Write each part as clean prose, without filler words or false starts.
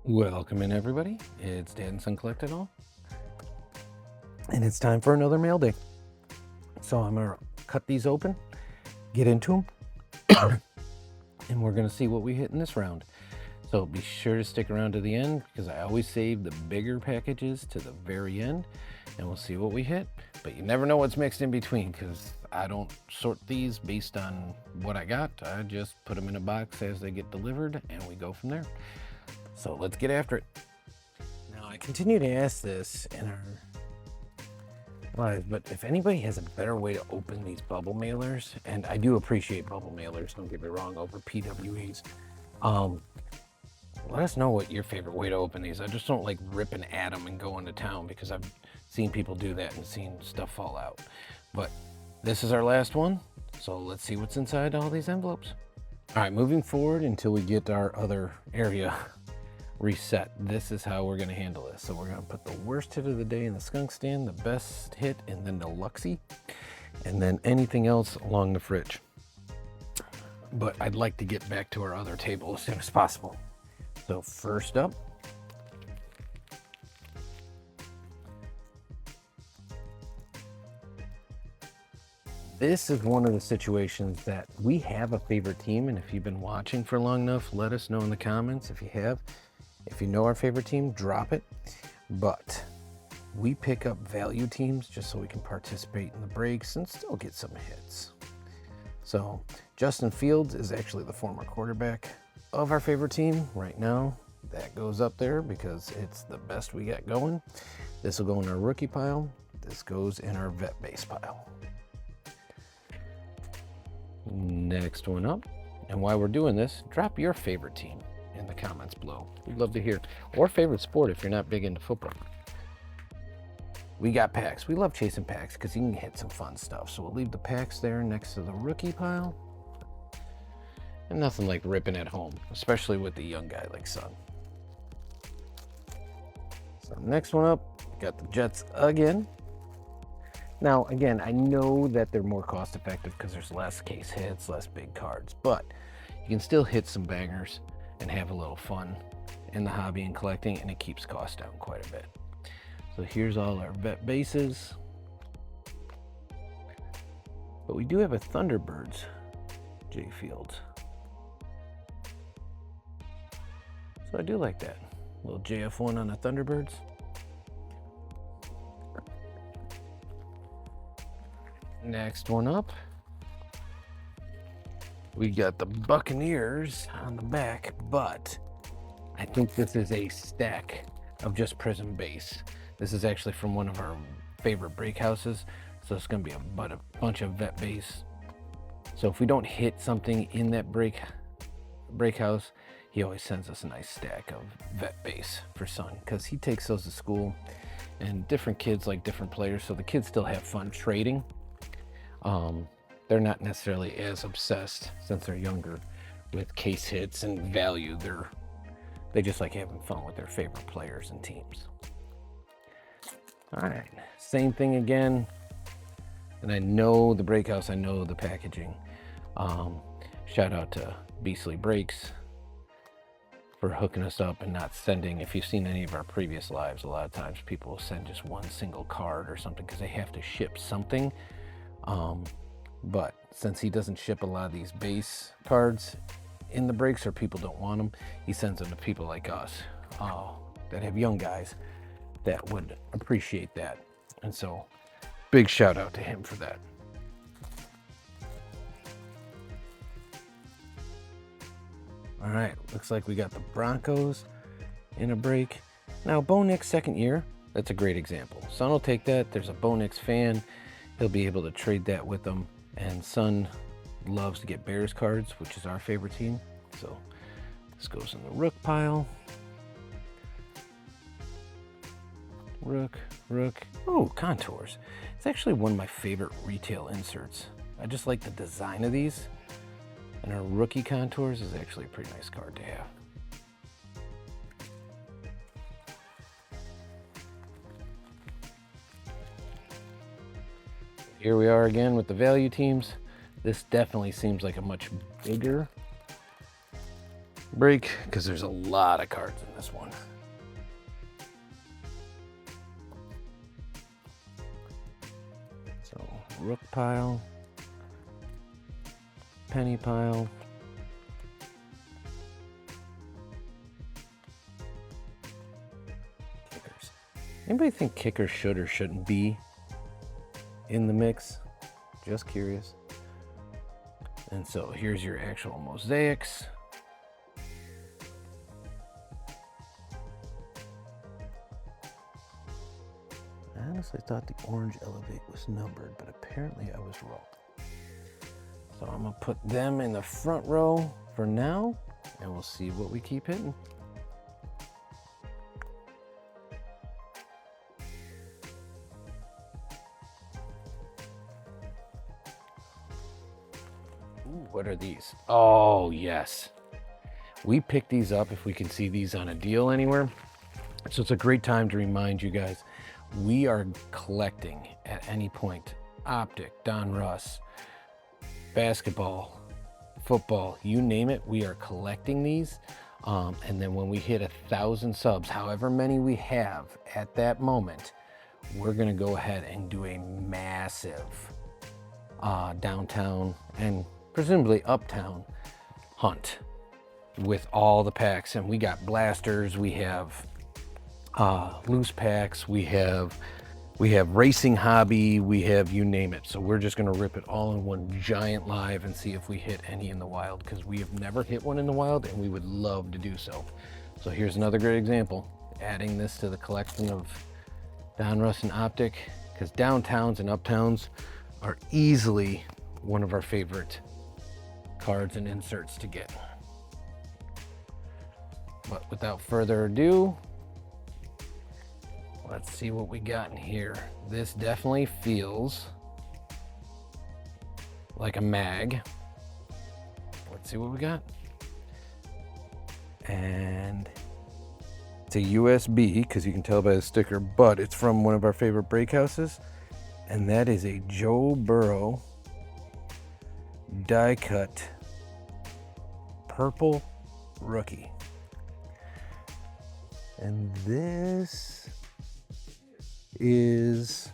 Welcome in, everybody. It's Dad and Son Collect It All, and it's time for another mail day. So I'm gonna cut these open, get into them, and we're gonna see what we hit in this round. So be sure to stick around to the end because I always save the bigger packages to the very end, and we'll see what we hit. But you never know what's mixed in between because I don't sort these based on what I got. I just put them in a box as they get delivered, and we go from there. So let's get after it. Now, I continue to ask this in our lives, but if anybody has a better way to open these bubble mailers, and I do appreciate bubble mailers, don't get me wrong, over PWEs, let us know what your favorite way to open these. I just don't like ripping at them and going to town because I've seen people do that and seen stuff fall out. But this is our last one, so let's see what's inside all these envelopes. All right, moving forward until we get our other area reset, this is how we're going to handle this. So we're going to put the worst hit of the day in the skunk stand, the best hit in the Deluxey, and then anything else along the fridge. But I'd like to get back to our other table as soon as possible. So first up, this is one of the situations that we have a favorite team, and if you've been watching for long enough, let us know in the comments if you have. If you know our favorite team, drop it. But we pick up value teams just so we can participate in the breaks and still get some hits. So Justin Fields is actually the former quarterback of our favorite team right now. That goes up there because it's the best we got going. This will go in our rookie pile. This goes in our vet base pile. Next one up. And while we're doing this, drop your favorite team in the comments below. We'd love to hear. Or favorite sport if you're not big into football. We got packs. We love chasing packs because you can hit some fun stuff. So we'll leave the packs there next to the rookie pile. And nothing like ripping at home, especially with a young guy like Son. So next one up, we got the Jets again. Now, again, I know that they're more cost effective because there's less case hits, less big cards, but you can still hit some bangers and have a little fun in the hobby and collecting, and it keeps costs down quite a bit. So here's all our vet bases. But we do have a Thunderbirds J Fields. So I do like that. A little JF1 on the Thunderbirds. Next one up, we got the Buccaneers on the back, but I think this is a stack of just Prism base. This is actually from one of our favorite break houses, so it's going to be a bunch of vet base. So if we don't hit something in that break house, he always sends us a nice stack of vet base for Son because he takes those to school, and different kids like different players, so the kids still have fun trading. They're not necessarily as obsessed since they're younger with case hits and value. They just like having fun with their favorite players and teams. All right, same thing again. And I know the break house, I know the packaging. Shout out to Beastly Breaks for hooking us up and not sending. If you've seen any of our previous lives, a lot of times people will send just one single card or something because they have to ship something. But since he doesn't ship a lot of these base cards in the breaks, or people don't want them, he sends them to people like us that have young guys that would appreciate that. And so big shout out to him for that. All right, looks like we got the Broncos in a break. Now, Bo Nix second year, that's a great example. Son will take that. There's a Bo Nix fan. He'll be able to trade that with them. And Son loves to get Bears cards, which is our favorite team. So this goes in the Rook pile. Rook. Oh, Contours. It's actually one of my favorite retail inserts. I just like the design of these. And our rookie Contours is actually a pretty nice card to have. Here we are again with the value teams. This definitely seems like a much bigger break because there's a lot of cards in this one. So rook pile, penny pile, kickers. Anybody think kickers should or shouldn't be in the mix? Just curious. And so here's your actual mosaics. I honestly thought the orange elevate was numbered, but apparently I was wrong. So I'm gonna put them in the front row for now, and we'll see what we keep hitting. Ooh, what are these? Oh, yes. We pick these up if we can see these on a deal anywhere. So it's a great time to remind you guys, we are collecting at any point. Optic, Donruss, basketball, football, you name it, we are collecting these. And then when we hit 1,000 subs, however many we have at that moment, we're gonna go ahead and do a massive downtown and presumably uptown hunt with all the packs. And we got blasters, we have loose packs, we have racing hobby, we have you name it. So we're just gonna rip it all in one giant live and see if we hit any in the wild, because we have never hit one in the wild and we would love to do so. So here's another great example, adding this to the collection of Donruss and Optic, because downtowns and uptowns are easily one of our favorite cards and inserts to get. But without further ado, let's see what we got in here. This definitely feels like a mag. Let's see what we got. And it's a USB, because you can tell by the sticker, but it's from one of our favorite break houses. And that is a Joe Burrow die cut purple rookie. And this is,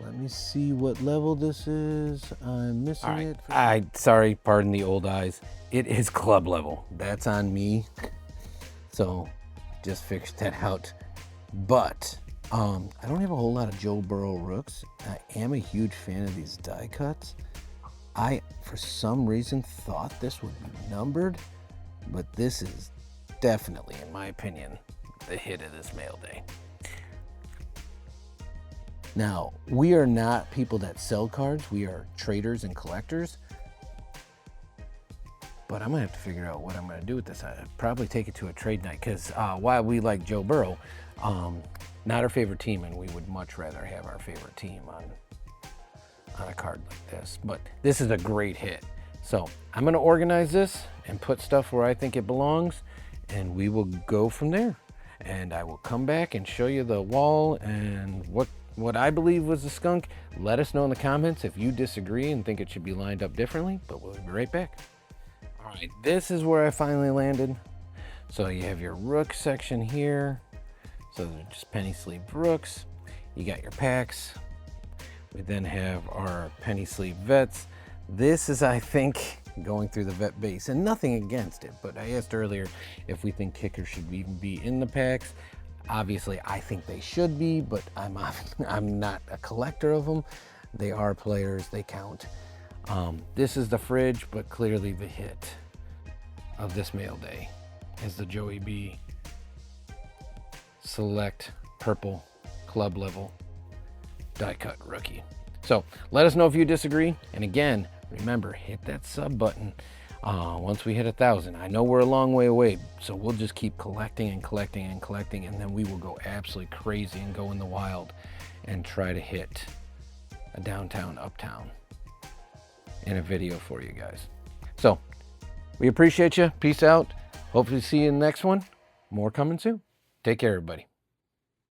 let me see what level this is. I'm missing it. Sorry, pardon the old eyes. It is club level. That's on me. So just figured that out. But I don't have a whole lot of Joe Burrow rooks. I am a huge fan of these die cuts. I, for some reason, thought this would be numbered, but this is definitely, in my opinion, the hit of this mail day. Now, we are not people that sell cards. We are traders and collectors. But I'm gonna have to figure out what I'm gonna do with this. I'd probably take it to a trade night, because while we like Joe Burrow, not our favorite team, and we would much rather have our favorite team on a card like this. But this is a great hit. So I'm gonna organize this and put stuff where I think it belongs, and we will go from there. And I will come back and show you the wall and what I believe was a skunk. Let us know in the comments if you disagree and think it should be lined up differently, but we'll be right back. All right, this is where I finally landed. So you have your rook section here. So they're just penny sleeve rooks. You got your packs. We then have our penny sleeve vets. This is, I think, going through the vet base, and nothing against it, but I asked earlier if we think kickers should even be in the packs. Obviously, I think they should be, but I'm not a collector of them. They are players, they count. This is the fridge, but clearly the hit of this mail day is the Joey B Select Purple Club Level Die Cut Rookie. So let us know if you disagree, and again, remember, hit that sub button once we hit 1,000. I know we're a long way away, so we'll just keep collecting and collecting and collecting, and then we will go absolutely crazy and go in the wild and try to hit a downtown, uptown in a video for you guys. So we appreciate you. Peace out. Hopefully see you in the next one. More coming soon. Take care, everybody.